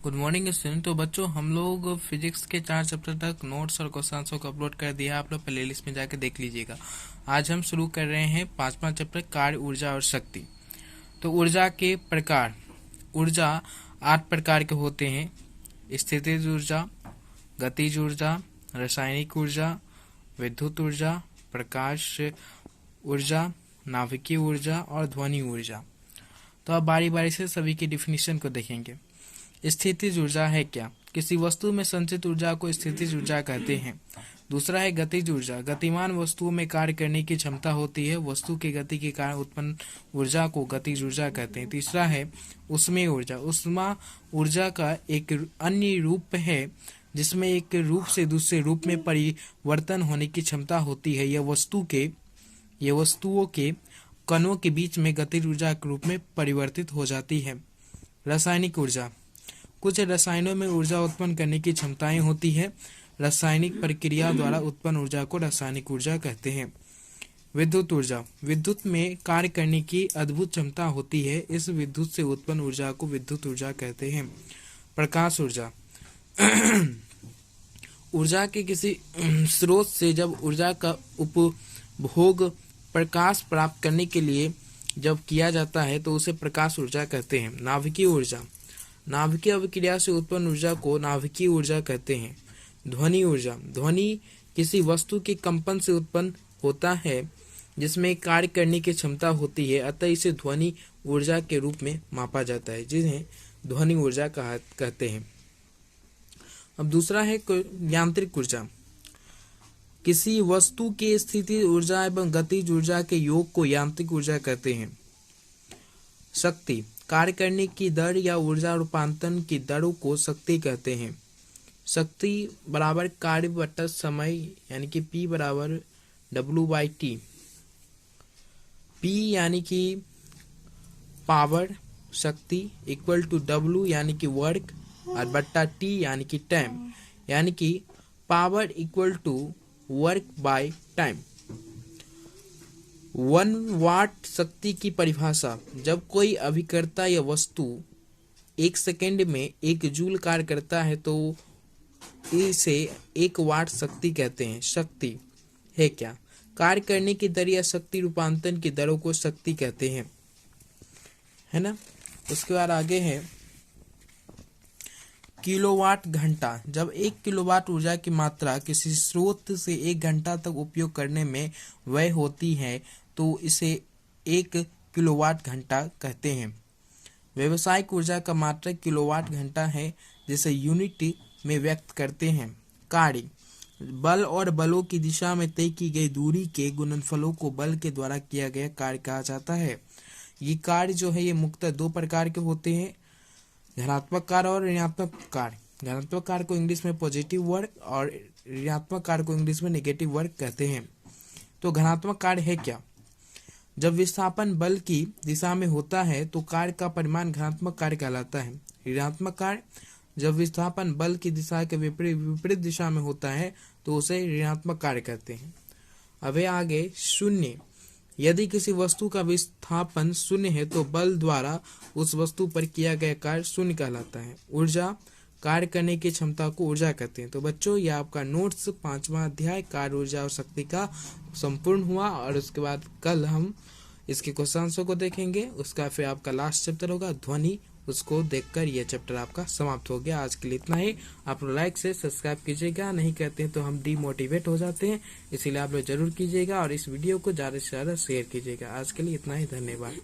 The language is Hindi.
Good morning student. तो बच्चों, हम लोग फिजिक्स के 4 चैप्टर तक नोट्स और क्वेश्चंस को अपलोड कर दिया। आप लोग प्ले लिस्ट में जाकर देख लीजिएगा। आज हम शुरू कर रहे हैं 5वां चैप्टर कार्य, ऊर्जा और शक्ति। तो ऊर्जा के प्रकार। ऊर्जा 8 प्रकार के होते हैं। स्थितिज ऊर्जा, गतिज ऊर्जा, रासायनिक ऊर्जा, विद्युत ऊर्जा, प्रकाश ऊर्जा, नाभिकीय ऊर्जा और ध्वनि ऊर्जा। तो अब बारी बारी से सभी की डिफिनीशन को देखेंगे। स्थितिज ऊर्जा है क्या? किसी वस्तु में संचित ऊर्जा को स्थितिज ऊर्जा कहते हैं। दूसरा है गतिज ऊर्जा। गतिमान वस्तुओं में कार्य करने की क्षमता होती है। वस्तु की गति के कारण उत्पन्न ऊर्जा को गतिज ऊर्जा कहते हैं। तीसरा है ऊष्मीय ऊर्जा। ऊष्मा ऊर्जा का एक अन्य रूप है जिसमें एक रूप से दूसरे रूप में परिवर्तन होने की क्षमता होती है। यह वस्तुओं के कणों के बीच में गतिज ऊर्जा के रूप में परिवर्तित हो जाती है। रासायनिक ऊर्जा। कुछ रसायनों में ऊर्जा उत्पन्न करने की क्षमताएं होती है। रासायनिक प्रक्रिया द्वारा उत्पन्न ऊर्जा को रासायनिक ऊर्जा कहते हैं। विद्युत ऊर्जा। विद्युत में कार्य करने की अद्भुत क्षमता होती है। इस विद्युत से उत्पन्न ऊर्जा को विद्युत ऊर्जा कहते हैं। प्रकाश ऊर्जा। ऊर्जा के किसी स्रोत से जब ऊर्जा का उपभोग प्रकाश प्राप्त करने के लिए जब किया जाता है तो उसे प्रकाश ऊर्जा कहते हैं। नाभिकीय ऊर्जा। नाभिकीय अभिक्रिया से उत्पन्न ऊर्जा को नाभिकीय ऊर्जा कहते हैं। ध्वनि ऊर्जा। ध्वनि किसी वस्तु के कंपन से उत्पन्न होता है जिसमें कार्य करने की क्षमता होती है, अतः इसे ध्वनि ऊर्जा के रूप में मापा जाता है, जिन्हें ध्वनि ऊर्जा कहते हैं। अब दूसरा है यांत्रिक ऊर्जा। किसी वस्तु की स्थिति ऊर्जा एवं गतिज ऊर्जा के योग को यांत्रिक ऊर्जा कहते हैं। शक्ति। कार्य करने की दर या ऊर्जा रूपांतरण की दरों को शक्ति कहते हैं। शक्ति बराबर कार्य बटा समय, यानी कि P बराबर W/T। P यानी कि पावर, शक्ति, इक्वल टू W यानी कि वर्क, और बट्टा T यानी कि टाइम, यानी कि power equal to work by time. 1 watt शक्ति की परिभाषा। जब कोई अभिकर्ता या वस्तु 1 सेकेंड में 1 जूल कार्य करता है तो इसे 1 वाट शक्ति कहते हैं। शक्ति है क्या? कार्य करने की दर या शक्ति रूपांतरण की दरों को शक्ति कहते हैं, है ना। उसके बाद आगे है किलोवाट घंटा। जब 1 किलोवाट ऊर्जा की मात्रा किसी स्रोत से 1 घंटा तक उपयोग करने में व्यय होती है तो इसे 1 किलोवाट घंटा कहते हैं। व्यावसायिक ऊर्जा का मात्रक किलोवाट घंटा है, जिसे यूनिट में व्यक्त करते हैं। कार्य। बल और बलों की दिशा में तय की गई दूरी के गुणनफलों को बल के द्वारा किया गया कार्य कहा जाता है। ये कार्य जो है ये मुख्यतः 2 प्रकार के होते हैं, धनात्मक कार्य और ऋणात्मक कार्य। धनात्मक कार्य को इंग्लिश में पॉजिटिव वर्क और ऋणात्मक कार्य को इंग्लिश में नेगेटिव वर्क कहते हैं। तो धनात्मक कार्य है क्या? जब विस्थापन बल की दिशा में होता है तो कार्य का परिमाण धनात्मक कार्य कहलाता है। ऋणात्मक कार्य। जब विस्थापन बल की दिशा के विपरीत दिशा में होता है तो उसे ऋणात्मक कार्य कहते हैं। अब आगे शून्य। यदि किसी वस्तु का विस्थापन शून्य है तो बल द्वारा उस वस्तु पर किया गया कार्य शून्य कहलाता है। ऊर्जा। कार्य करने की क्षमता को ऊर्जा कहते हैं। तो बच्चों, ये आपका नोट्स 5वां अध्याय कार्य, ऊर्जा और शक्ति का संपूर्ण हुआ, और उसके बाद कल हम इसके क्वेश्चंसों को देखेंगे। उसका फिर आपका लास्ट चैप्टर होगा ध्वनि, उसको देखकर यह चैप्टर आपका समाप्त हो गया। आज के लिए इतना ही। आप लोग लाइक से सब्सक्राइब कीजिएगा, नहीं करते हैं तो हम डीमोटिवेट हो जाते हैं, इसीलिए आप लोग जरूर कीजिएगा और इस वीडियो को ज़्यादा से ज़्यादा शेयर कीजिएगा। आज के लिए इतना ही, धन्यवाद।